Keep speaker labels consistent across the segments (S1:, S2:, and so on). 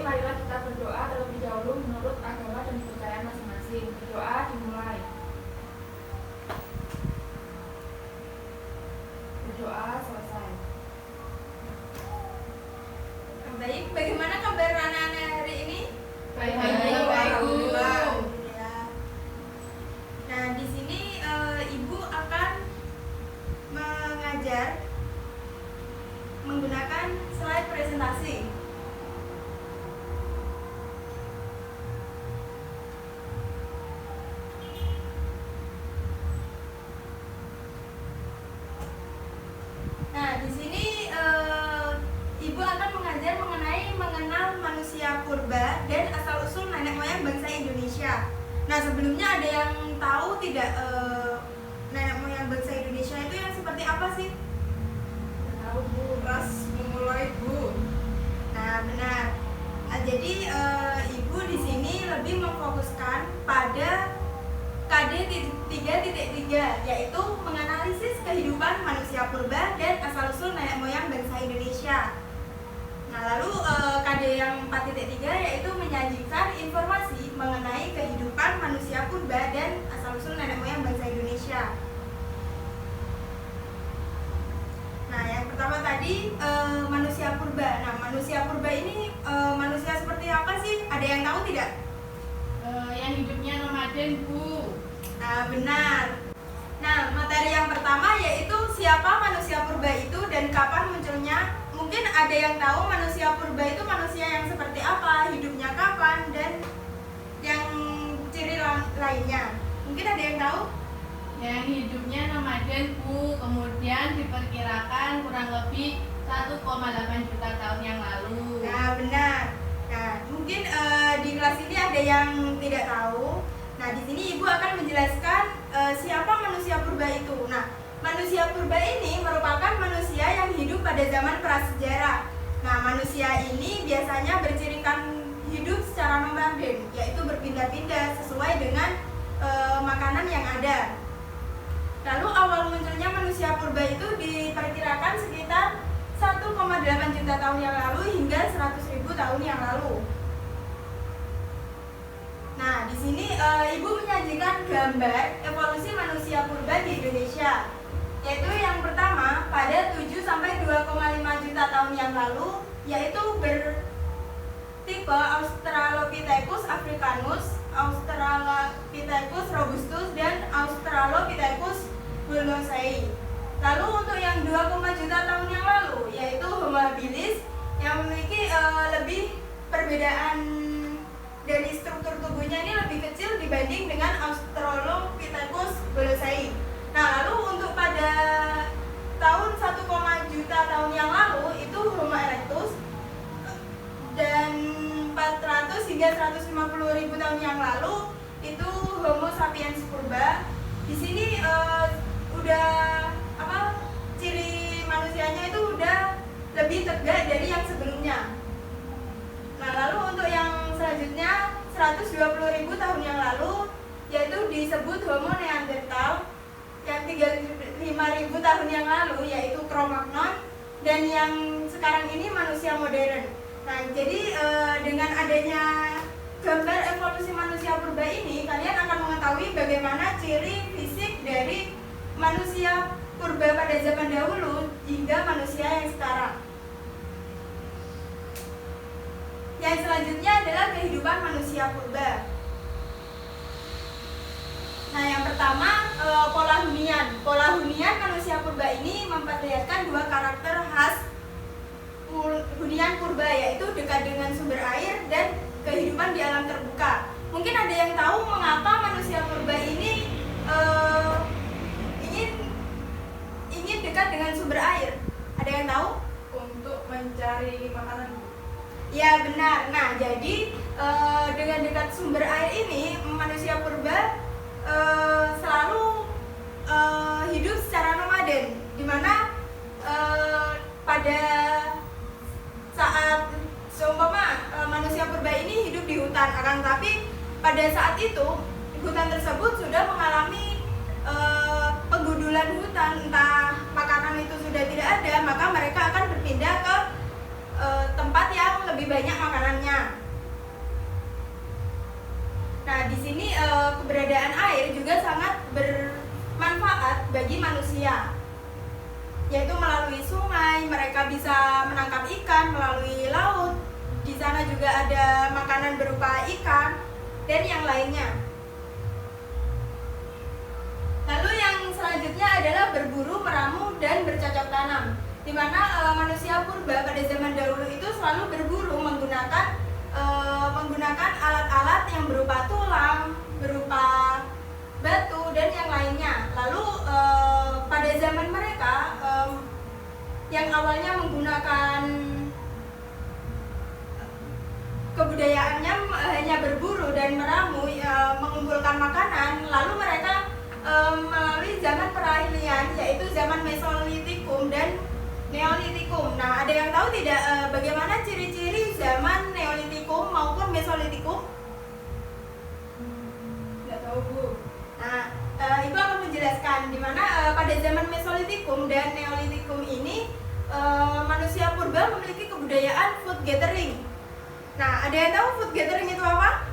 S1: marilah kita berdoa terlebih dahulu menurut agama dan kepercayaan masing-masing. Berdoa dimulai. Berdoa selesai.
S2: Baik, bagaimana kabar anak-anak hari ini?
S1: Baik,
S2: Alhamdulillah. Nah, di sini Ibu akan mengajar menggunakan slide presentasi. Nah, di sini Ibu akan mengajar mengenal manusia purba dan asal-usul nenek moyang bangsa Indonesia. Nah, sebelumnya ada yang tahu tidak nenek moyang bangsa Indonesia itu yang seperti apa sih?
S1: Tahu Bu,
S3: Ras memulai Bu.
S2: Nah, benar. Nah, jadi Ibu di sini lebih memfokuskan pada KD 3.3, yaitu menganalisis kehidupan manusia purba dan asal-usul nenek moyang bangsa Indonesia. Nah, lalu KD yang 4.3 yaitu menyajikan informasi mengenai kehidupan manusia purba dan asal-usul nenek moyang bangsa Indonesia. Nah, yang pertama tadi manusia purba. Nah, manusia purba ini manusia seperti apa sih? Ada yang tahu tidak?
S1: yang hidupnya nomaden Bu.
S2: Nah, benar. Nah, materi yang pertama yaitu siapa manusia purba itu dan kapan munculnya. Mungkin ada yang tahu manusia purba itu manusia yang seperti apa, hidupnya kapan, dan yang ciri lainnya. Mungkin ada yang tahu?
S1: Yang hidupnya nomaden Bu, kemudian diperkirakan kurang lebih 1,8 juta tahun yang lalu.
S2: Nah, benar. Nah, mungkin di kelas ini ada yang tidak tahu. Nah, di sini Ibu akan menjelaskan siapa manusia purba itu. Nah, manusia purba ini merupakan manusia yang hidup pada zaman prasejarah. Nah, manusia ini biasanya bercirikan hidup secara nomaden, yaitu berpindah-pindah sesuai dengan makanan yang ada. Lalu awal munculnya manusia purba itu diperkirakan sekitar 1,8 juta tahun yang lalu hingga 100.000 tahun yang lalu. Nah, di sini Ibu menyajikan gambar evolusi manusia purba di Indonesia. Yaitu yang pertama pada 7 sampai 2,5 juta tahun yang lalu, yaitu bertipe Australopithecus africanus, Australopithecus robustus, dan Australopithecus bullousii. Lalu untuk yang 2, juta tahun yang lalu, yaitu Homo habilis yang memiliki lebih perbedaan dari struktur tubuhnya ini lebih kecil dibanding dengan Australopithecus bullousii. Nah, lalu untuk pada tahun 1, juta tahun yang lalu itu Homo erectus, dan 400 hingga 150.000 tahun yang lalu itu Homo sapiens purba. Di sini ciri manusianya itu udah lebih tegak dari yang sebelumnya. Nah, lalu untuk yang selanjutnya 120.000 tahun yang lalu yaitu disebut Homo neanderthal. Yang 35.000 tahun yang lalu yaitu Cro-Magnon, dan yang sekarang ini manusia modern. Nah, jadi dengan adanya gambar evolusi manusia purba ini, kalian akan mengetahui bagaimana ciri fisik dari manusia purba pada zaman dahulu hingga manusia yang sekarang. Yang selanjutnya adalah kehidupan manusia purba. Nah, yang pertama pola hunian. Pola hunian manusia purba ini memperlihatkan 2 karakter khas hunian purba, yaitu dekat dengan sumber air dan kehidupan di alam terbuka. Mungkin ada yang tahu mengapa manusia purba ini ingin dekat dengan sumber air? Ada yang tahu?
S3: Untuk mencari makanan.
S2: Ya, benar. Nah, jadi dengan dekat sumber air ini manusia purba selalu hidup secara nomaden, di mana pada saat seumpama manusia purba ini hidup di hutan, akan tetapi pada saat itu hutan tersebut sudah mengalami penggundulan hutan, entah makanan itu sudah tidak ada, maka mereka akan berpindah ke tempat yang lebih banyak makanannya. bagi manusia, yaitu melalui sungai mereka bisa menangkap ikan, melalui laut di sana juga ada makanan berupa ikan dan yang lainnya. Lalu yang selanjutnya adalah berburu, meramu, dan bercocok tanam, di mana manusia purba pada zaman dahulu itu selalu berburu menggunakan alat-alat yang berupa tulang, berupa batu, dan yang lainnya. Lalu pada zaman mereka yang awalnya menggunakan kebudayaannya hanya berburu dan meramu, mengumpulkan makanan, lalu mereka melalui zaman peralihan, yaitu zaman Mesolitikum dan Neolitikum. Nah, ada yang tahu tidak bagaimana ciri-ciri zaman Neolitikum maupun Mesolitikum?
S3: Tidak tahu Bu.
S2: Nah, Ibu akan menjelaskan di mana pada zaman Mesolitikum dan Neolitikum ini manusia purba memiliki kebudayaan food gathering. Nah, ada yang tahu food gathering itu apa?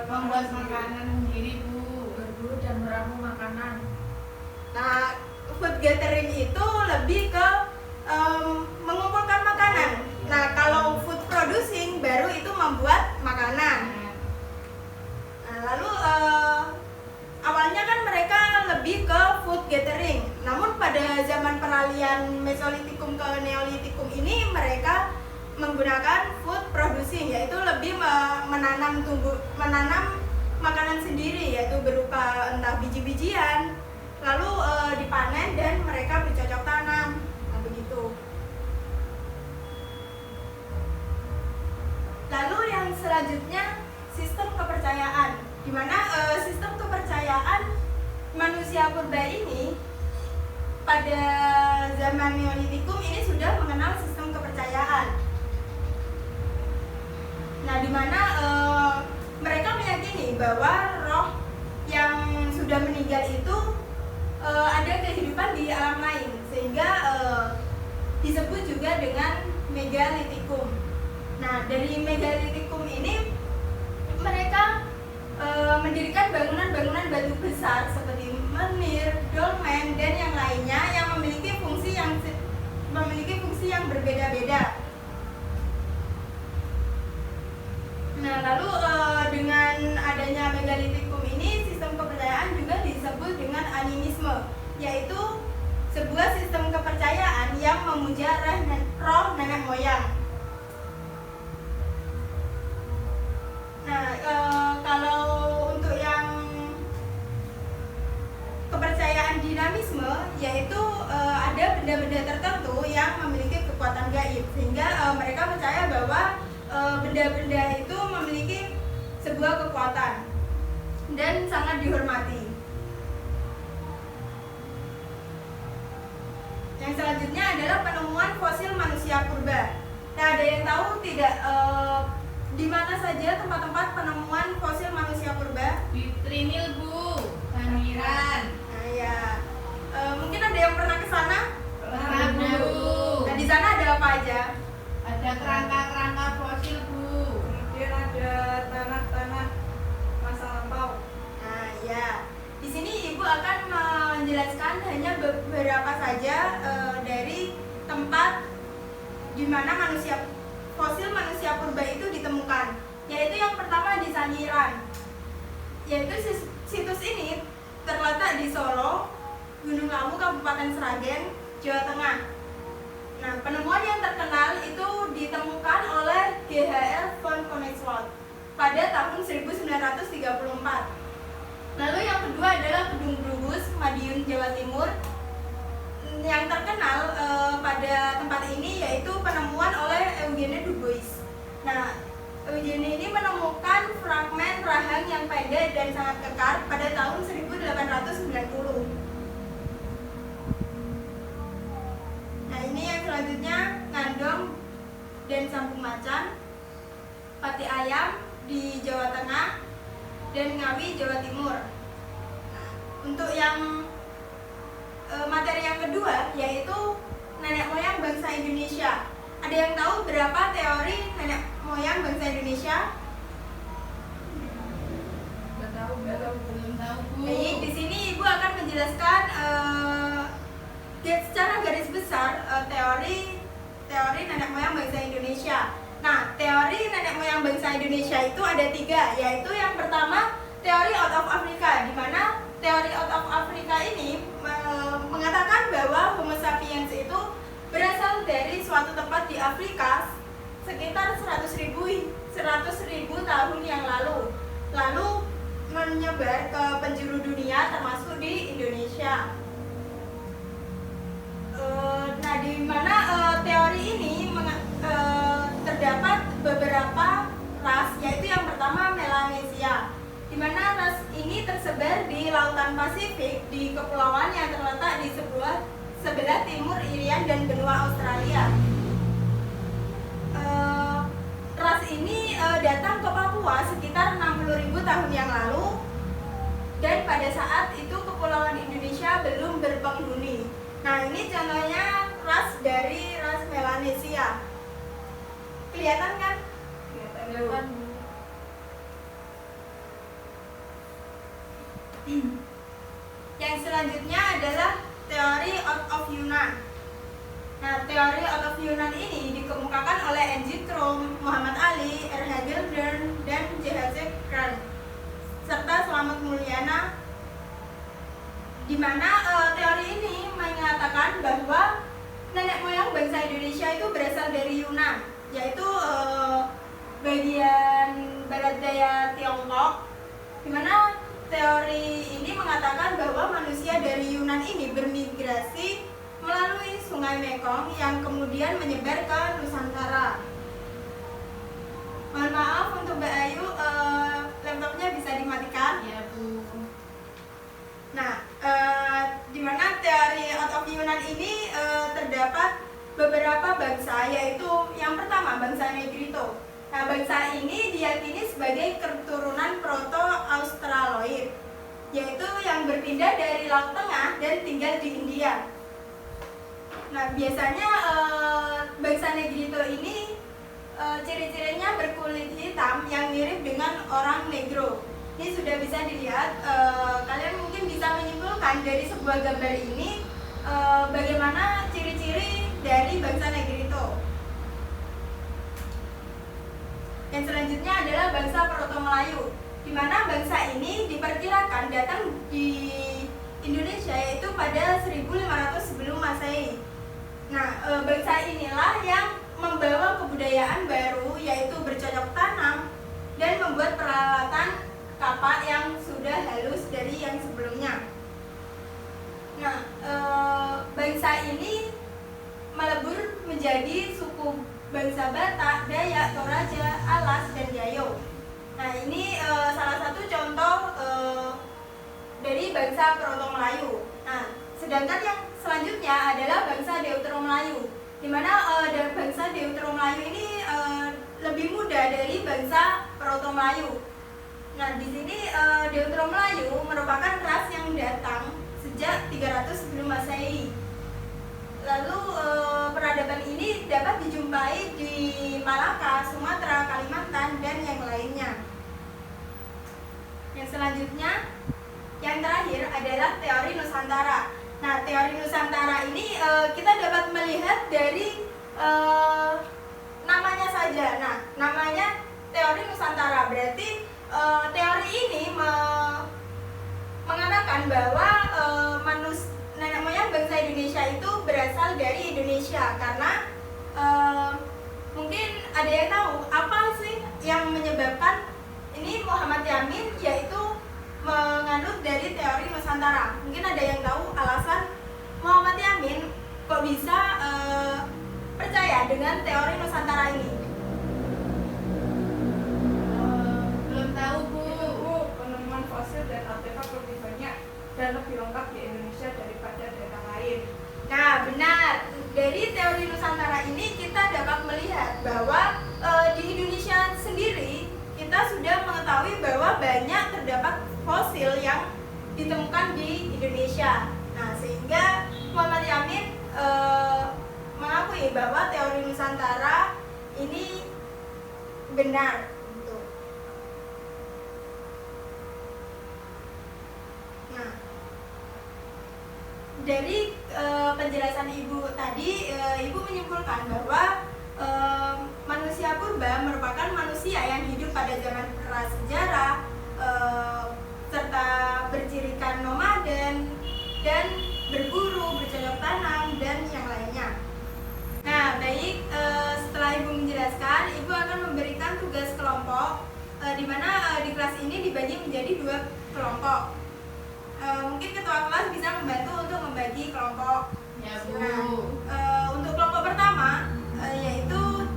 S3: Membuat
S1: makanan sendiri Bu.
S3: berburu dan meramu makanan.
S2: Nah, food gathering itu lebih ke mengumpulkan makanan. Nah, kalau food producing baru itu membuat makanan. Nah, lalu awalnya kan mereka lebih ke food gathering. Namun pada zaman peralihan Mesolitikum ke Neolitikum ini mereka menggunakan food producing, yaitu lebih menanam makanan sendiri, yaitu berupa entah biji-bijian, lalu dipanen dan mereka bercocok tanam. Nah, begitu. Lalu yang selanjutnya sistem kepercayaan, di mana sistem kepercayaan manusia purba ini pada zaman Neolitikum ini sudah mengenal sistem kepercayaan. Nah, di mana mereka meyakini bahwa roh yang sudah meninggal itu ada kehidupan di alam lain, sehingga disebut juga dengan Megalitikum. Nah, dari Megalitikum ini mereka mendirikan bangunan-bangunan batu besar seperti menhir, dolmen, dan yang lainnya yang memiliki fungsi yang berbeda-beda. Nah, lalu dengan adanya Megalitikum ini sistem kepercayaan juga disebut dengan animisme, yaitu sebuah sistem kepercayaan yang memuja roh nenek moyang. Nah, kalau untuk yang kepercayaan dinamisme, yaitu ada benda-benda tertentu yang memiliki kekuatan gaib, sehingga mereka percaya bahwa benda-benda itu memiliki sebuah kekuatan dan sangat dihormati. Yang selanjutnya adalah penemuan fosil manusia purba. Nah, ada yang tahu tidak di mana saja tempat-tempat penemuan fosil manusia purba?
S1: Di Trinil Bu, Sangiran.
S2: Nah, ya. Mungkin ada yang pernah ke sana?
S1: Pernah Bu.
S2: Nah, di sana ada apa aja?
S1: Ada kerangka-kerangka fosil Bu.
S3: Kemudian ada tanah-tanah masa lampau.
S2: Nah, ya. Di sini Ibu akan menjelaskan hanya beberapa saja dari tempat di mana fosil manusia purba itu ditemukan. Yaitu yang pertama di Sangiran. Yaitu situs ini terletak di Solo, Gunung Lawu, Kabupaten Sragen, Jawa Tengah. Nah, penemuan yang terkenal itu ditemukan oleh G.H.R. von Koenigswald pada tahun 1934. Lalu yang kedua adalah Kedung Brugus, Madiun, Jawa Timur. Yang terkenal pada tempat ini yaitu penemuan oleh Eugene Dubois. Nah, Eugene ini menemukan fragmen rahang yang pendek dan sangat kekar pada tahun 1890. Nah, ini yang selanjutnya Ngandong dan Sambung Macan, Pati Ayam di Jawa Tengah, dan Ngawi, Jawa Timur. Nah, untuk yang materi yang kedua yaitu nenek moyang bangsa Indonesia. Ada yang tahu berapa teori nenek moyang bangsa Indonesia?
S3: Nggak tahu.
S1: Belum tahu Bu.
S2: Baik, di sini Ibu Ibu akan menjelaskan secara garis besar teori nenek moyang bangsa Indonesia. Nah, teori nenek moyang bangsa Indonesia itu ada 3, yaitu yang pertama teori out of Africa, di mana teori out of Africa ini mengatakan bahwa Homo sapiens itu berasal dari suatu tempat di Afrika sekitar 100.000 tahun yang lalu menyebar ke penjuru dunia termasuk di Indonesia. Nah, di mana teori ini terdapat beberapa ras, yaitu yang pertama Melanesia, di mana ras ini tersebar di lautan Pasifik di kepulauan yang terletak di sebelah timur Irian dan benua Australia. Ras ini datang ke Papua sekitar 60.000 tahun yang lalu, dan pada saat itu kepulauan Indonesia belum berpenghuni. Nah, ini contohnya ras dari ras Melanesia. Kelihatan kan?
S3: Kelihatan.
S2: Yang selanjutnya adalah teori out of Yunan. Nah, teori out of Yunan ini dikemukakan oleh N.G. Krom, Muhammad Ali, R. Hagedorn, dan J.H. Kran, serta Slamet Mulyana, di mana teori ini mengatakan bahwa nenek moyang bangsa Indonesia itu berasal dari Yunan, yaitu bagian barat daya Tiongkok, di mana teori ini mengatakan bahwa manusia dari Yunan ini bermigrasi melalui Sungai Mekong yang kemudian menyebar ke Nusantara. Mohon maaf untuk Mbak Ayu, laptopnya bisa dimatikan.
S1: Ya, Bu.
S2: Nah, di mana teori out of Yunan ini terdapat beberapa bangsa, yaitu yang pertama bangsa Negrito. Nah, bangsa ini diyakini sebagai keturunan Proto-Australoid, yaitu yang berpindah dari Laut Tengah dan tinggal di India. Nah, biasanya bangsa Negrito ini ciri-cirinya berkulit hitam yang mirip dengan orang Negro. Ini sudah bisa dilihat, kalian mungkin bisa menyimpulkan dari sebuah gambar ini bagaimana ciri-ciri dari bangsa Negrito. Yang selanjutnya adalah bangsa Proto-Melayu, di mana bangsa ini diperkirakan datang di Indonesia yaitu pada 1500 sebelum Masehi. Nah, bangsa inilah yang membawa kebudayaan baru, yaitu bercocok tanam dan membuat peralatan kapak yang sudah halus dari yang sebelumnya. Nah, bangsa ini melebur menjadi suku bangsa Batak, Dayak, Toraja, Alas, dan Jayo. Nah, ini salah satu contoh dari bangsa Proto-Melayu. Nah, sedangkan yang selanjutnya adalah bangsa Deutero-Melayu, di mana bangsa Deutero-Melayu ini lebih muda dari bangsa Proto-Melayu. Nah, di sini Deutero-Melayu merupakan ras yang datang sejak 300 sebelum Masehi. Lalu peradaban ini dapat dijumpai di Malaka, Sumatera, Kalimantan, dan yang lainnya. Yang selanjutnya, yang terakhir adalah teori Nusantara. Nah, teori Nusantara ini kita dapat melihat dari namanya saja. Nah, namanya teori Nusantara, berarti teori ini mengatakan bahwa nenek moyang bangsa Indonesia itu berasal dari Indonesia, karena mungkin ada yang tahu apa sih yang menyebabkan ini Muhammad Yamin yaitu menganut dari teori Nusantara. Mungkin ada yang tahu alasan Muhammad Yamin kok bisa percaya dengan teori Nusantara ini?
S1: Belum tahu, Bu.
S3: Itu, Bu, penemuan fosil dan artefak lebih banyak dan lebih lengkap di Indonesia daripada daerah lain.
S2: Nah, benar. Dari teori Nusantara ini kita dapat melihat bahwa di Indonesia sendiri kita sudah mengetahui bahwa banyak terdapat fosil yang ditemukan di Indonesia. Nah, sehingga Muhammad Yamin mengakui bahwa teori Nusantara ini benar. Gitu. Nah, dari penjelasan Ibu tadi, Ibu menyimpulkan bahwa manusia purba merupakan manusia yang hidup pada zaman prasejarah, serta bercirikan nomaden dan berburu, bercocok tanam, dan yang lainnya. Nah, baik, setelah Ibu menjelaskan, Ibu akan memberikan tugas kelompok, di mana di kelas ini dibagi menjadi 2 kelompok. Mungkin ketua kelas bisa membantu untuk membagi kelompok.
S1: Ya, Bu.
S2: Nah, untuk kelompok pertama, yaitu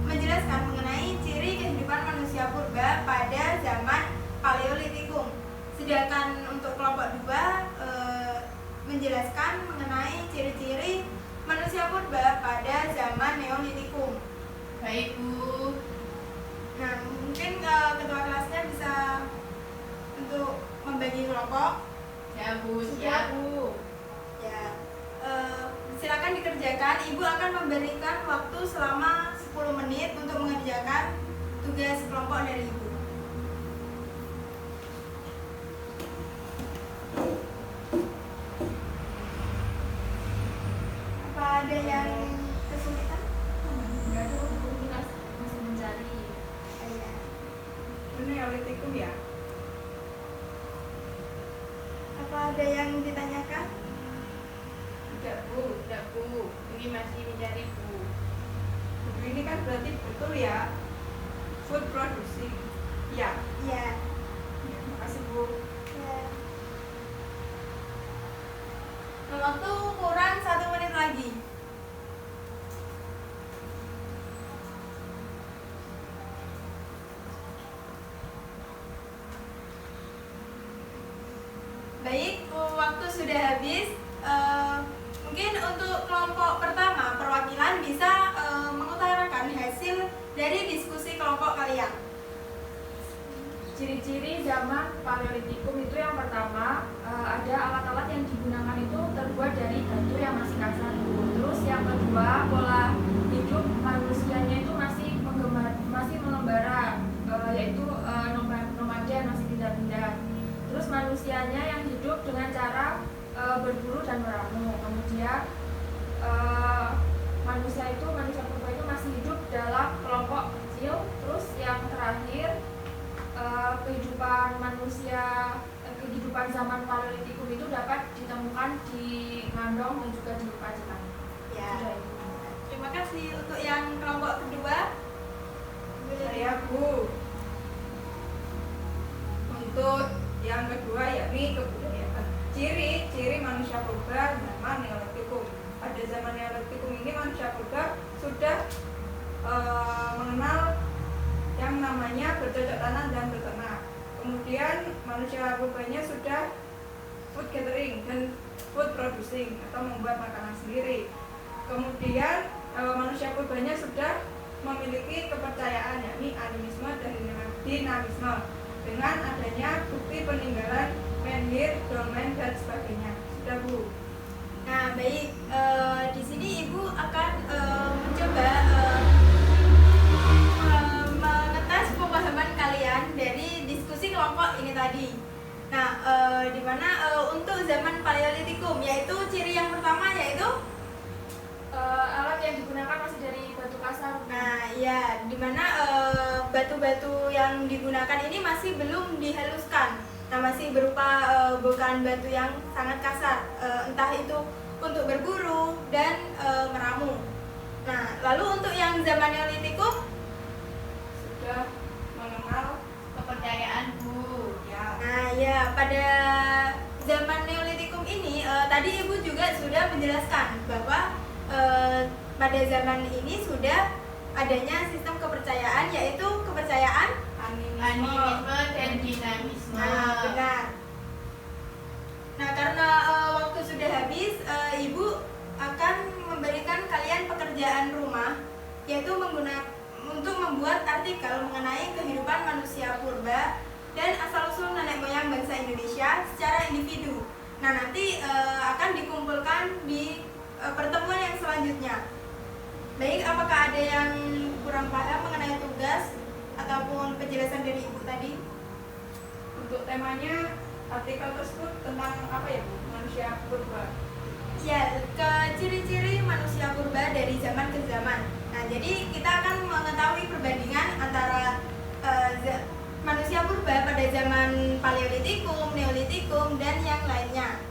S2: menjelaskan mengenai ciri kehidupan manusia purba pada zaman Paleolitikum. Sedangkan untuk kelompok 2 menjelaskan mengenai ciri-ciri manusia purba pada zaman Neolitikum.
S1: Baik, Bu.
S2: Nah, mungkin ketua kelasnya bisa untuk membagi kelompok.
S1: Ya, Bu. Siap, Bu.
S2: Ya, silakan dikerjakan. Ibu akan memberikan waktu selama 10 menit untuk mengerjakan tugas kelompok dari Ibu. Apa ada yang kesulitan?
S3: Enggak ada, Bu. Masih mencari.
S2: Iya.
S3: Ini Neolitikum ya?
S2: Apa ada yang ditanyakan?
S3: Tidak, Bu.
S1: Tidak, Bu. Ini masih mencari, Bu.
S3: Buku ini kan berarti betul ya? Food producing. Ya.
S2: Iya.
S3: Ya, makasih, Bu.
S2: Ya. Waktu kurang 1 menit lagi. Baik, waktu sudah habis. Mungkin untuk kelompok pertama, perwakilan bisa mengutarakan hasil dari diskusi kelompok kalian.
S4: Ciri-ciri zaman Paleolitikum itu yang pertama, ada alat-alat yang digunakan itu terbuat dari batu yang masih kasar. Terus yang kedua, pola hidup manusianya itu masih mengembara, yaitu nomaden, masih pindah-pindah. Terus manusianya yang hidup dengan cara berburu dan meramu. Kemudian manusia purba itu masih hidup dalam kelompok kecil. Terus yang terakhir, kehidupan zaman Paleolitikum itu dapat ditemukan di Ngandong dan juga di Pacitan.
S2: Ya.
S4: Sudah itu.
S2: Terima kasih untuk yang kelompok kedua.
S3: Saya, Bu. Untuk yang kedua yakni kebudayaan. Ciri-ciri manusia purba zaman Neolitikum. Pada zaman Neolitikum ini manusia purba sudah mengenal yang namanya bercocok tanam dan beternak. Kemudian manusia purbanya sudah food gathering dan food producing atau membuat makanan sendiri. Kemudian manusia purbanya sudah memiliki kepercayaan yakni animisme dan dinamisme dengan adanya bukti peninggalan menhir, dolmen dan sebagainya. Sudah, Bu.
S2: Nah, baik, di sini Ibu akan mencoba mengetes pemahaman kalian dari diskusi kelompok ini tadi. Nah, di mana untuk zaman Paleolitikum, yaitu ciri yang pertama yaitu
S4: Alat yang digunakan masih dari batu kasar.
S2: nah, ya, di mana batu-batu yang digunakan ini masih belum dihaluskan. Nah, masih berupa bukan batu yang sangat kasar, entah itu untuk berburu dan meramu. Nah, lalu untuk yang zaman Neolitikum,
S3: Sudah mengenal
S1: Kepercayaan, Bu.
S3: ya.
S2: nah ya, pada zaman Neolitikum ini tadi Ibu juga sudah menjelaskan bahwa pada zaman ini sudah adanya sistem kepercayaan, yaitu kepercayaan
S1: Animisme dan dinamisme.
S2: Nah, benar. Nah, karena waktu sudah habis, Ibu akan memberikan kalian pekerjaan rumah, yaitu untuk membuat artikel mengenai kehidupan manusia purba dan asal-usul nenek moyang bangsa Indonesia secara individu. Nah, nanti akan dikumpulkan di pertemuan yang selanjutnya. Baik, apakah ada yang kurang paham mengenai tugas ataupun penjelasan dari Ibu tadi?
S3: Untuk temanya artikel tersebut tentang apa ya, Bu? Manusia purba.
S2: Ya, ke ciri-ciri manusia purba dari zaman ke zaman. Nah, jadi kita akan mengetahui perbandingan antara manusia purba pada zaman Paleolitikum, Neolitikum, dan yang lainnya.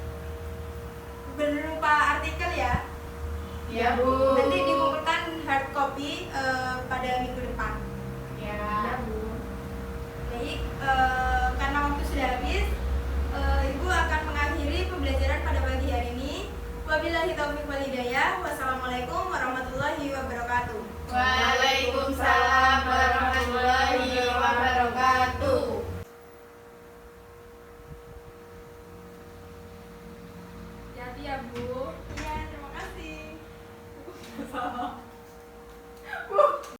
S2: Berupa artikel ya.
S1: Iya, Bu.
S2: Nanti dikumpulkan hard copy pada minggu depan.
S1: Ya.
S4: Ya, Bu.
S2: Baik, karena waktu sudah habis, Ibu akan mengakhiri pembelajaran pada pagi hari ini. Wabillahi taufiq wal hidayah. Wassalamualaikum warahmatullahi wabarakatuh.
S1: Waalaikumsalam warahmatullahi wabarakatuh.
S4: Hati-hati ya, Bu.
S2: Iya, terima kasih.